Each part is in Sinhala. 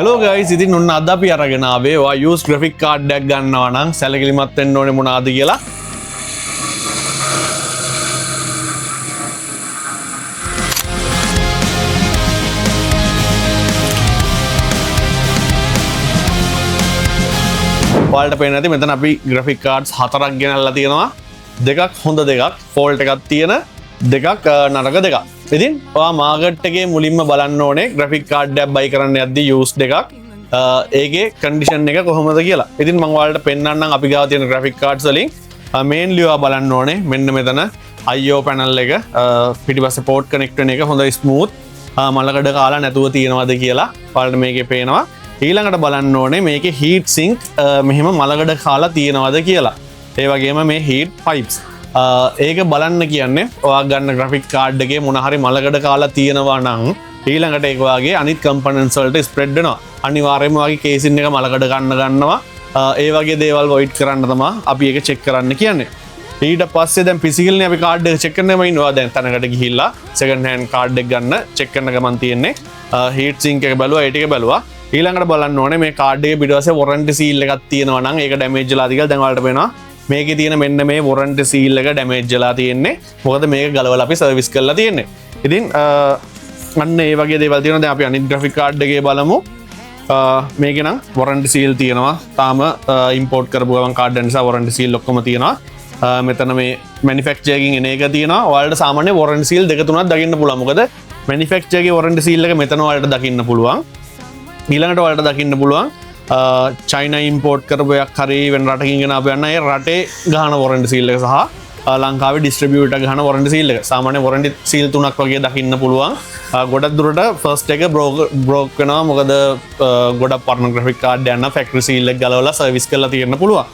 හලෝ ගයිස් ඉතින් ඔන්න අද අපි අරගෙන ආවේ ඔයා යූස් ග්‍රැෆික් කාඩ් එකක් ගන්නවා නම් සැලකිලිමත් වෙන්න ඕනේ මොනවාද කියලා. ඔයාලට පේන්නේ නැති මෙතන අපි ග්‍රැෆික් කාඩ්ස් 4ක් ගෙනල්ලා තියෙනවා. දෙකක් හොඳ දෙකක්, ෆෝල්ට් එකක් තියෙන දෙකක් නරක දෙකක්. ඉතින් ඔයා මාකට් එකේ මුලින්ම බලන්න ඕනේ ග්‍රැෆික් කාඩ් එකක් බයි කරන්න යද්දී යූස්ඩ් එකක් ඒකේ කන්ඩිෂන් එක කොහොමද කියලා. ඉතින් මම ඔයාලට පෙන්නන්නම් අපි ගාව තියෙන ග්‍රැෆික් කාඩ්ස් වලින් මේන්ලි ඔයා බලන්න ඕනේ මෙන්න මෙතන IO පැනල් එක පිටිපස්සේ පෝට් කනෙක්ට් වෙන එක හොඳ ස්මූත් මලකඩ කාලා නැතුව තියෙනවද කියලා ඔයාලට මේකේ පේනවා. ඊළඟට බලන්න ඕනේ මේකේ හීට් සින්ක් මෙහෙම මලකඩ කාලා තියෙනවද කියලා. ඒ වගේම මේ හීට් පයිප්ස් ඒක බලන්න කියන්නේ ඔයා ගන්න ග්‍රැෆික් කාඩ් එකේ මොන හරි මලකඩ කාලා තියෙනවා නම් ඊළඟට ඒක වාගේ අනිත් කම්පොනන්ට්ස් වලට ස්ප්‍රෙඩ් වෙනවා. අනිවාර්යයෙන්ම වාගේ කේසින් එක මලකඩ ගන්නවා. ඒ වගේ දේවල් වොයිඩ් කරන්න තමයි අපි ඒක චෙක් කරන්න කියන්නේ. ඊට පස්සේ දැන් ෆිසිකල්නේ අපි කාඩ් එක චෙක් කරන්නම ඉන්නවා. දැන් තැනකට ගිහිල්ලා සෙකන්ඩ් හෑන්ඩ් කාඩ් එක ගන්න චෙක් කරන ගමන් තියෙන්නේ හීට් සින්ක් එක බැලුවා, ඒ ටික බැලුවා. ඊළඟට බලන්න ඕනේ මේ කාඩ් එකේ පිටුපස්සේ වොරන්ටි සීල් එකක් තියෙනවා නම් ඒක ඩැමේජ් වෙලාද කියලා. දැන් ඔයාලට පේනවා මේකේ තියෙන මෙන්න මේ වොරන්ටි සීල් එක ඩැමේජ් වෙලා තියෙන්නේ. මොකද මේක ගලවලා අපි සර්විස් කරලා තියෙන්නේ. ඉතින් අන්න ඒ වගේ දේවල් තියෙනවා. දැන් අපි අනිත් ග්‍රැෆික් කාඩ් එකේ බලමු. මේකේ නම් වොරන්ටි සීල් තියෙනවා. තාම ඉම්පෝර්ට් කරපු ගමන් කාඩ් එක නිසා වොරන්ටි සීල් ඔක්කොම තියෙනවා. මෙතන මේ මැනුෆැක්චරර්කින් එන එක තියෙනවා. ඔයාලට සාමාන්‍ය වොරන්ටි සීල් දෙක තුනක් දකින්න පුළුවන්. මොකද මැනුෆැක්චරර්ගේ වොරන්ටි සීල් එක මෙතන ඔයාලට දකින්න පුළුවන්. ඊළඟට ඔයාලට දකින්න පුළුවන් චයිනා ඉම්පෝර්ට් කරපු එකක් හරි වෙන රටකින් ගෙන ආපු යන ඒ රටේ ගහන වොරන්ටි සීල් එක සහ ලංකාවේ ඩිස්ට්‍රිබියුටර් ගහන වොරන්ටි සීල් එක. සාමාන්‍ය වොරන්ටි සීල් තුනක් වගේ දකින්න පුළුවන්. ගොඩක් දුරට ෆස්ට් එක බ්‍රෝක් වෙනවා. මොකද ගොඩක් පරණ ග්‍රැෆික් කාඩ් යන ෆැක්ටරි සීල් එක ගලවලා සර්විස් කරලා තියෙන්න පුළුවන්.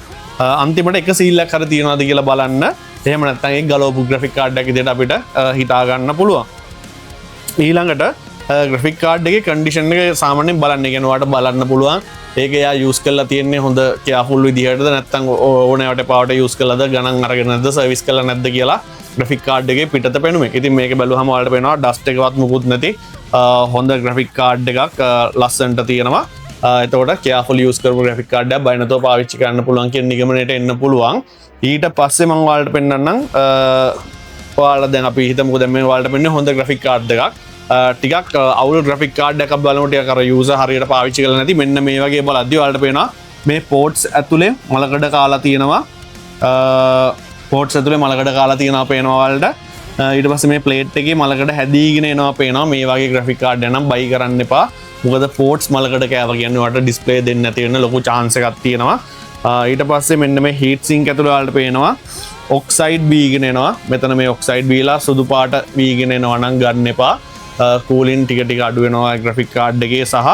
අන්තිමට එක සීල් එකක් හරි තියනවාද කියලා බලන්න. එහෙම නැත්නම් ඒක ගලවපු ග්‍රැෆික් කාඩ් එකක් විදිහට අපිට හිතා ගන්න පුළුවන්. ඊළඟට ග්‍රැෆික් කාඩ් එකේ කන්ඩිෂන් එක සාමාන්‍යයෙන් බලන්න. කියන්නේ ඔයාලට බලන්න පුළුවන් ඒක එයා යූස් කරලා තියෙන්නේ හොඳ කෙයාෆුල් විදිහටද නැත්නම් ඕනෑවට පාවට යූස් කළාද ගණන් අරගෙන නැද්ද සර්විස් කළා නැද්ද කියලා ග්‍රැෆික් කාඩ් එකේ පිටත පෙනුමේ. ඉතින් මේක බැලුවම ඔයාලට පේනවා ඩස්ට් එකවත් මුකුත් නැති හොඳ ග්‍රැෆික් කාඩ් එකක් ලස්සනට තියෙනවා. එතකොට කෙයාෆුල් යූස් කරපු ග්‍රැෆික් කාඩ් එකක් බය නැතුව පාවිච්චි කරන්න පුළුවන් කියන නිගමනයට එන්න පුළුවන්. ඊට පස්සේ මම ඔයාලට පෙන්නන්නම් ඔයාලා දැන් අපි හිතමුකෝ දැන් මේ ඔයාලට පෙන්නේ හොඳ ග්‍රැෆික් කාඩ් එකක්. ටිකක් අවුල් ග්‍රැෆික් කාඩ් එකක් බලනකොට ටිකක් අර යූසර් හරියට පාවිච්චි කරලා නැති මෙන්න මේ වගේ බලද්දී ඔයාලට පේනවා මේ පෝට්ස් ඇතුලේ මලකඩ කාලා තියෙනවා. පෝට්ස් ඇතුලේ මලකඩ කාලා තියෙනවා පේනවා ඔයාලට. ඊට පස්සේ මේ ප්ලේට් එකේ මලකඩ හැදීගෙන එනවා පේනවා. මේ වගේ ග්‍රැෆික් කාඩ් එක නම් බයි කරන්න එපා. මොකද පෝට්ස් මලකඩ කෑවා කියන්නේ ඔයාලට ඩිස්ප්ලේ දෙන්නේ නැති වෙන ලොකු chance එකක් තියෙනවා. ඊට පස්සේ මෙන්න මේ හීට් සින්ක් ඇතුලේ ඔයාලට පේනවා ඔක්සයිඩ් බීගෙන එනවා. මෙතන මේ ඔක්සයිඩ් බීලා සුදු පාට බීගෙන එනවා නම් ගන්න එපා. කූලින් ටික ටික අඩු වෙනවා ග්‍රැෆික් කාඩ් එකේ සහ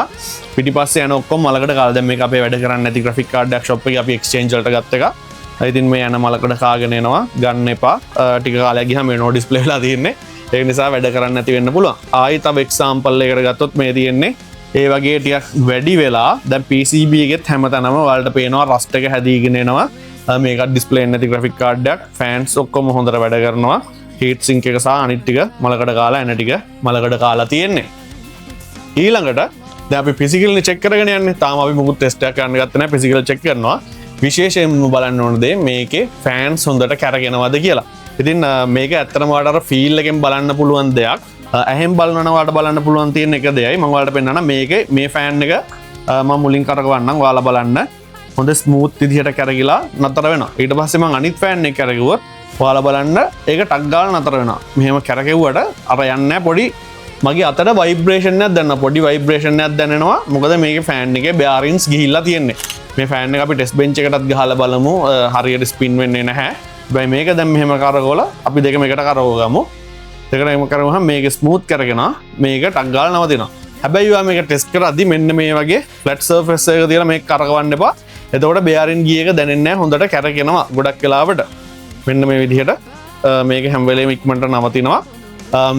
පිටිපස්සේ යන ඔක්කොම මලකඩ කාලා. දැන් මේක අපේ වැඩ කරන්නේ නැති ග්‍රැෆික් කාඩ් එකක් ෂොප් එකේ අපි එක්ස්චේන්ජ් වලට ගත්ත එක. ඉතින් මේ යන මලකඩ කාගෙන එනවා ගන්න එපා. ටික කාලයක් ගියාම මේ නෝ ඩිස්ප්ලේ වෙලා තියෙන්නේ. ඒක නිසා වැඩ කරන්නේ නැති වෙන්න පුළුවන්. ආයි තව එක්සැම්පල් එකකට ගත්තොත් මේ තියෙන්නේ ඒ වගේ ටිකක් වැඩි වෙලා දැන් PCB එකෙත් හැමතැනම ඔයාලට පේනවා රස්ට් එක හැදීගෙන එනවා. මේකත් ඩිස්ප්ලේ නැති ග්‍රැෆික් කාඩ් එකක්. ෆෑන්ස් ඔක්කොම හොඳට වැඩ කරනවා. හීට් සින්ක් එක සහ අනිත් ටික මලකඩ කාලා එන ටික මලකඩ කාලා තියෙන්නේ. ඊළඟට දැන් අපි ෆිසිකල්නේ චෙක් කරගෙන යන්නේ. තාම අපි මුකුත් ටෙස්ට් එකක් කරන්න ගත්තේ නැහැ. ෆිසිකල් චෙක් කරනවා. විශේෂයෙන්ම බලන්න ඕන දේ මේකේ ෆෑන්ස් හොඳට කැරගෙනවද කියලා. ඉතින් මේක ඇත්තටම ඔයාලට අර ෆීල් එකෙන් බලන්න පුළුවන් දෙයක්. ඇහෙන් බලනවා ඔයාලට බලන්න පුළුවන් තියෙන එක දෙයයි මම ඔයාලට පෙන්නනවා. මේකේ මේ ෆෑන් එක මම මුලින් කරකවන්නම් ඔයාලා බලන්න. හොඳ ස්මූත් විදිහට කැරගිලා නතර වෙනවා. ඊට පස්සේ මම අනිත් ෆෑන් එක කැරගුවොත් ඔයාලා බලන්න ඒක ටක් ගාලා නතර වෙනවා. මෙහෙම කැරකෙව්වට අර යන්නේ පොඩි මගේ අතට වයිබ්‍රේෂන් එකක් දැනෙනවා. පොඩි වයිබ්‍රේෂන් එකක් දැනෙනවා. මොකද මේකේ ෆෑන් එකේ බෙයාරින්ග්ස් ගිහිල්ලා තියෙන්නේ. මේ ෆෑන් එක අපි ටෙස්ට් බෙන්ච් එකටත් ගහලා බලමු. හරියට ස්පින් වෙන්නේ නැහැ. හැබැයි මේක දැන් මෙහෙම කරකවලා අපි දෙකම එකට කරවගමු. දෙකට එම කරවුවහම මේක ස්මූත් කරගෙනවා. මේක ටක් ගාලා නවතිනවා. හැබැයි ඔයා මේක ටෙස්ට් කරද්දි මෙන්න මේ වගේ ෆ්ලැට් සර්ෆස් එකක තියලා මේක කරකවන්න එපා. එතකොට බෙයාරින් ගිය එක දැනෙන්නේ නැහැ. හොඳට කැරගෙනවා ගොඩක් වෙලාවට. මෙන්න මේ විදිහට මේක හැම වෙලේම ඉක්මනට නවතිනවා.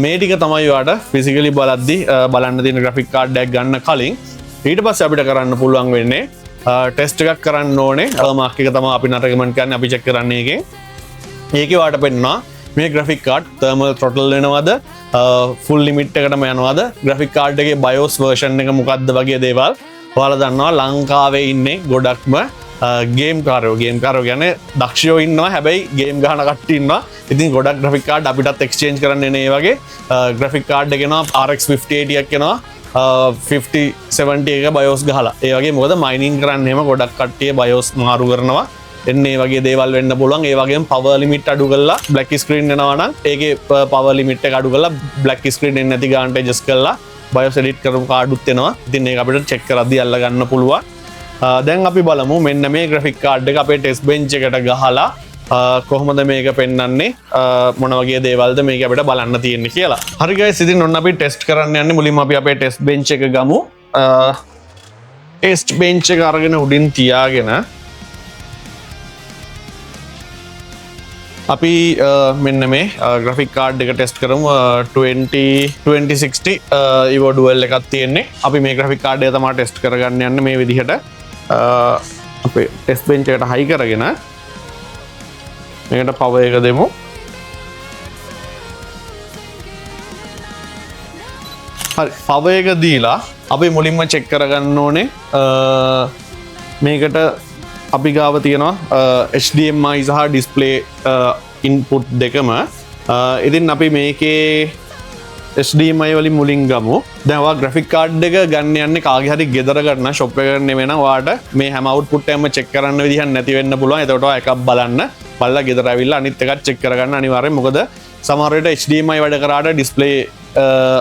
මේ ටික තමයි ඔයාලට ෆිසිකලි බලද්දි බලන්න තියෙන ග්‍රැෆික් කාඩ් එකක් ගන්න කලින්. ඊට පස්සේ අපිට කරන්න පුළුවන් වෙන්නේ ටෙස්ට් එකක් කරන්න ඕනේ. මාක් එක තමයි අපි රෙකමන්ඩ් කරන්නේ. අපි චෙක් කරන්නේ එකෙන්. ඒකේ ඔයාලට පෙන්නනවා මේ ග්‍රැෆික් කාඩ් thermal throttle වෙනවද, full limit එකටම යනවද, ග්‍රැෆික් කාඩ් එකේ BIOS version එක මොකක්ද වගේ දේවල් ඔයාලා දන්නවා ලංකාවේ ඉන්නේ ගොඩක්ම ගේම් කාරයෝ ගැන දක්ෂයෝ ඉන්නවා හැබැයි ගේම් ගහන කට්ටිය ඉන්නවා. ඉතින් ගොඩක් ග්‍රැෆික් කාඩ් අපිටත් එක්ස්චේන්ජ් කරන්න එන ඒ වගේ ග්‍රැෆික් කාඩ් එක එනවා RX 5080 එකක් එනවා 5070 එක BIOS ගහලා. ඒ වගේ මොකද මයිනින් කරන්න එහෙම ගොඩක් කට්ටිය BIOS මාරු කරනවා. එන්නේ වගේ දේවල් වෙන්න පුළුවන්. ඒ වගේම පවර් ලිමිට් අඩු කරලා බ්ලැක් ස්ක්‍රීන් එනවා නම් ඒකේ පවර් ලිමිට් එක අඩු කරලා බ්ලැක් ස්ක්‍රීන් එන්නේ නැති ගානට ඇඩ්ජස්ට් කරලා BIOS එඩිට් කරපු කාඩුත් එනවා. ඉතින් ඒක අපිට චෙක් කරද්දී අල්ල ගන්න පුළුවන්. දැන් අපි බලමු මෙන්න මේ ග්‍රැෆික් කාඩ් එක අපේ ටෙස්ට් බෙන්ච් එකට ගහලා කොහොමද මේක පෙන්වන්නේ මොන වගේ දේවල්ද මේක අපිට බලන්න තියෙන්නේ කියලා. හරි guys ඉතින් ඔන්න අපි ටෙස්ට් කරන්න යන්නේ. මුලින්ම අපි අපේ ටෙස්ට් බෙන්ච් එක ගමු. ටෙස්ට් බෙන්ච් එක අරගෙන උඩින් තියාගෙන අපි මෙන්න මේ ග්‍රැෆික් කාඩ් එක ටෙස්ට් කරමු 2060 Evo Dual එකක් තියෙන්නේ. අපි මේ ග්‍රැෆික් කාඩ් එක තමයි ටෙස්ට් කරගන්න යන්නේ මේ විදිහට. අපේ ටෙස්ට් බෙන්ච් එකට හයි කරගෙන මේකට පවර් එක දෙමු. හරි පවර් එක දීලා අපි මුලින්ම චෙක් කරගන්න ඕනේ මේකට අපි ගාව තියෙනවා HDMI සහ ඩිස්ප්ලේ ඉන්පුට් දෙකම. ඉතින් අපි මේකේ HDMI වලින් මුලින් ගමු. දැන් ඔයා ග්‍රැෆික් කාඩ් එක ගන්න යන්නේ කාගේ හරි ගෙදර ගන්න ෂොප් එකකට නෙමෙයි නම් ඔයාට මේ හැම අවුට්පුට් එකම චෙක් කරන්න විදිහක් නැති වෙන්න පුළුවන්. එතකොට ඔයා එකක් බලන්න බලලා ගෙදර ඇවිල්ලා අනිත් එකත් චෙක් කරගන්න අනිවාර්යෙන්. මොකද සමහර වෙලට HDMI වැඩ කරාට ඩිස්ප්ලේ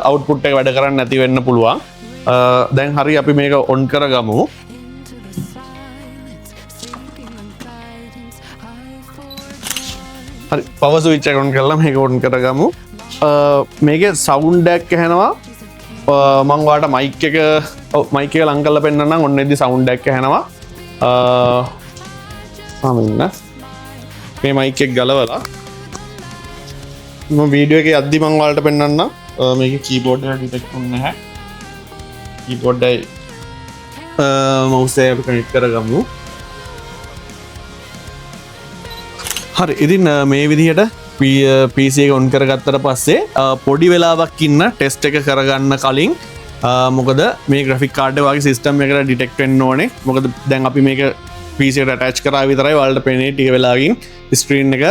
අවුට්පුට් එක වැඩ කරන්නේ නැති වෙන්න පුළුවන්. දැන් හරි අපි මේක ඔන් කරගමු. හරි පවර් ස්විච් එක ඔන් කරලා මේක ඔන් කරගමු. මේකේ සවුන්ඩ් එකක් ඇහෙනවා. මම ඔයාලට මයික් එක මයික් එක ලං කරලා පෙන්නන්නම්. ඔන්න එද්දි සවුන්ඩ් එකක් ඇහෙනවා. මේ මයික් එක ගලවලා මම වීඩියෝ එකේ යද්දි මම ඔයාලට පෙන්නන්නම්. මේකේ කීබෝඩ් එක ඩිටෙක්ට් වෙන්නේ නැහැ. කීබෝඩ් එකයි මවුස් එක අපි කනෙක්ට් කරගමු. හරි ඉතින් මේ විදිහට PC එක ඔන් කරගත්තට පස්සේ පොඩි වෙලාවක් ඉන්න ටෙස්ට් එක කරගන්න කලින් මොකද මේ ග්‍රැෆික් කාඩ් එක වගේ සිස්ටම් එකකට ඩිටෙක්ට් වෙන්න ඕනේ. මොකද දැන් අපි මේක PC එකට ඇටච් කරා විතරයි ඔයාලට පේන්නේ ටික වෙලාවකින් ස්ක්‍රීන් එක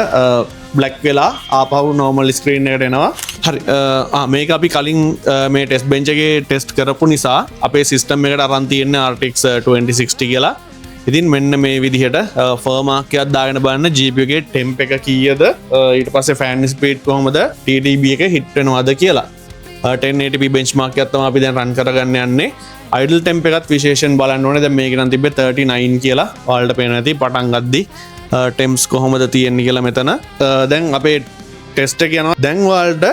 බ්ලැක් වෙලා ආපහු නෝමල් ස්ක්‍රීන් එකට එනවා. හරි මේක අපි කලින් මේ ටෙස්ට් බෙන්ච් එකේ ටෙස්ට් කරපු නිසා අපේ සිස්ටම් එකට අරන් තියෙන්නේ RTX 2060 කියලා. ඉතින් මෙන්න මේ විදිහට ෆර්මාක් එකක් දාගෙන බලන්න GPU එකේ ටෙම්ප් එක කීයද ඊට පස්සේ ෆෑන් ස්පීඩ් කොහොමද TDP එක හිට් වෙනවද කියලා 1080p benchmark එකක් තමයි අපි දැන් රන් කරගන්න යන්නේ. idle temp එකත් විශේෂයෙන් බලන්න ඕනේ. දැන් මේක නම් තිබ්බේ 39 කියලා. ඔයාලට පේන ඇති පටන් ගද්දි temps කොහොමද තියෙන්නේ කියලා මෙතන. දැන් අපේ ටෙස්ට් එක යනවා. දැන් ඔයාලට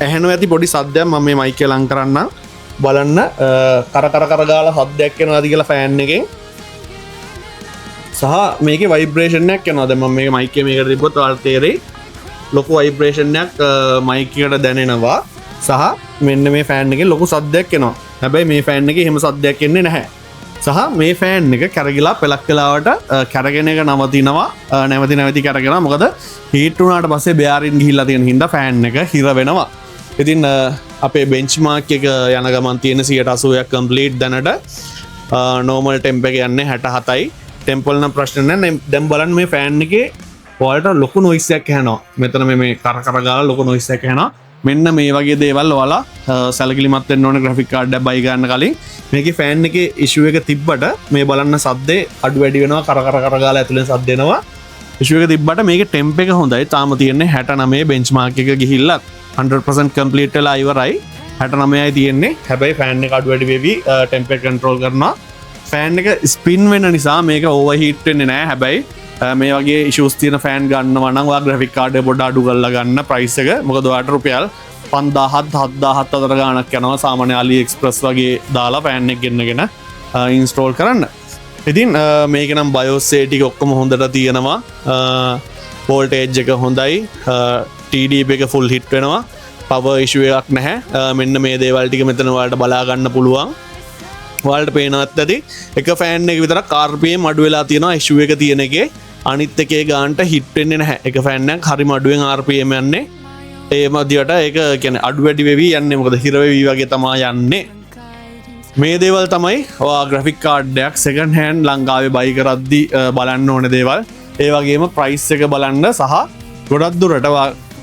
ඇහෙනවා ඇති පොඩි සද්දයක්. මම මේ මයික් එක ලං කරන්න බලන්න කර ගාලා සද්දයක් එනවාද කියලා ෆෑන් එකෙන්. සහ මේකේ වයිබ්‍රේෂන් එකක් යනවා. දැන් මම මේක මයික් එක මේකට තිබ්බොත් ඔයාලට තේරෙයි ලොකු වයිබ්‍රේෂන් එකක් මයික් එකට දැනෙනවා. සහ මෙන්න මේ ෆෑන් එකේ ලොකු සද්දයක් එනවා. හැබැයි මේ ෆෑන් එකේ එහෙම සද්දයක් එන්නේ නැහැ. සහ මේ ෆෑන් එක කැරගිලා පෙලක් වෙලාවට කැරගෙන එක නවතිනවා. නැවති කැරගෙනවා. මොකද හීට් වුණාට පස්සේ බෙයාරින් ගිහිල්ලා තියෙන හින්දා ෆෑන් එක හිර වෙනවා. ඉතින් අපේ බෙන්ච්මාර්ක් එක යන ගමන් තියෙන 80%ක් කම්ප්ලීට් දැනට. නෝමල් ටෙම්ප් එක යන්නේ 67යි. ටෙම්පල් නම් ප්‍රශ්න නැහැ. දැන් බලන්න මේ ෆෑන් එකේ ඔයාලට ලොකු නොයිස් එකක් ඇහෙනවා. මෙතන මේ කර ගාලා ලොකු නොයිස් එකක් ඇහෙනවා. මෙන්න මේ වගේ දේවල් ඔයාලා සැලකිලිමත් වෙන්න ඕනේ ග්‍රැෆික් කාඩ් එක buy ගන්න කලින්. මේකේ ෆෑන් එකේ ඉෂුව එක තිබ්බට මේ බලන්න සද්දේ අඩු වැඩි වෙනවා. කර ගාලා ඇතුලෙන් සද්ද එනවා. ඉෂුව එක තිබ්බට මේකේ ටෙම්ප් එක හොඳයි. තාම තියෙන්නේ 69 බෙන්ච්මාර්ක් එක ගිහිල්ලා 100% කම්ප්ලීට් වෙලා ඉවරයි. 69යි තියෙන්නේ. හැබැයි ෆෑන් එක අඩු වැඩි වෙවි ටෙම්ප් එක කන්ට්‍රෝල් කරනවා. ෆෑන් එක ස්පින් වෙන නිසා මේක ඕවර්හීට් වෙන්නේ නැහැ. හැබැයි මේ වගේ ඉෂුස් තියෙන ෆෑන් ගන්නවා නම් ඔයා ග්‍රැෆික් කාඩ් එක පොඩ්ඩක් අඩු කරලා ගන්න ප්‍රයිස් එක. මොකද ඔයාට රුපියල් 5000 7000 අතර ගාණක් යනවා සාමාන්‍ය AliExpress වගේ දාලා ෆෑන් එක ගෙන්නගෙන ඉන්ස්ටෝල් කරන්න. ඉතින් මේක නම් BIOS ටික ඔක්කොම හොඳට තියෙනවා. වෝල්ටේජ් එක හොඳයි. TDP එක ෆුල් හිට් වෙනවා. පවර් ඉෂුව එකක් නැහැ. මෙන්න මේ දේවල් ටික මෙතන ඔයාලට බලා ගන්න පුළුවන්. ඔයාලට පේනවත් ඇති එක ෆෑන් එක විතරක් RPM අඩු වෙලා තියෙනවා ඉෂුව එක තියෙන එකේ. අනිත් එකේ ගානට හිට් වෙන්නේ නැහැ. එක ෆෑන් එකක් හරිම අඩුවෙන් RPM යන්නේ. ඒ මැදියට ඒක කියන්නේ අඩු වැඩි වෙවි යන්නේ. මොකද හිර වෙවි වගේ තමයි යන්නේ. මේ දේවල් තමයි ග්‍රෆික් කාඩ්ඩයක් සෙකන් හැන් ලංකාවේ බයි කරද්දි බලන්න ඕන දේවල් ඒ වගේම ප්‍රයිස් එක බලන්න සහ ගොඩක් දුරට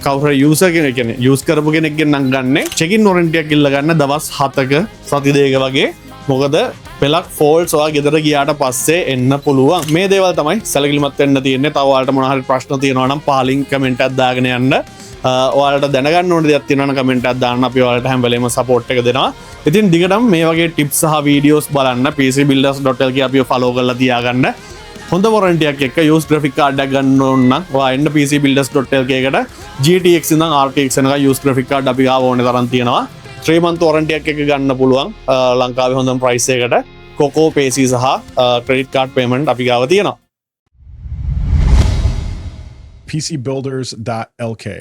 කවර යුස කෙනෙ යුස් කරපු කෙනෙක්ගෙන් නම් ගන්න චෙකින් නොරෙන්ටියක් ඉල්ල ගන්න දවස් 7ක සති දෙක වගේ මොකද පෙලක් ෆෝල්ස් වා ගෙදර ගියාට පස්සේ එන්න පුළුවන් මේ දේවල් තමයි සැලකිලිමත් වෙන්න තියෙන්නේ තව ඔයාලට මොනවා හරි ප්‍රශ්න තියෙනවා නම් පාලින් කමෙන්ට් එකක් දාගෙන යන්න ඔයාලට දැනගන්න ඕන දෙයක් තියෙනවා නම් කමෙන්ට් එකක් දාන්න අපි ඔයාලට හැම වෙලේම සපෝට් එක දෙනවා ඉතින් දිගටම මේ වගේ ටිප්ස් සහ වීඩියෝස් බලන්න pcbuilders.lk අපිව ෆලෝ කරලා තියාගන්න හොඳ වොරන්ටියක් එක්ක යූස් ග්‍රැෆික් කාඩ් එකක් ගන්න ඕන නම් ඔයා එන්න pcbuilders.lk එකට GTX ඉඳන් RTX වෙනකන් යූස් ග්‍රැෆික් කාඩ් අපි ගාව ඕනේ තරම් තියෙනවා 3 month වොරන්ටියක් එක්ක ගන්න පුළුවන් ලංකාවේ හොඳම ප්‍රයිස් එකකට කොකෝ පේසි සහ ක්‍රෙඩිට් කාඩ් පේමන්ට් අපි ගාව තියෙනවා pcbuilders.lk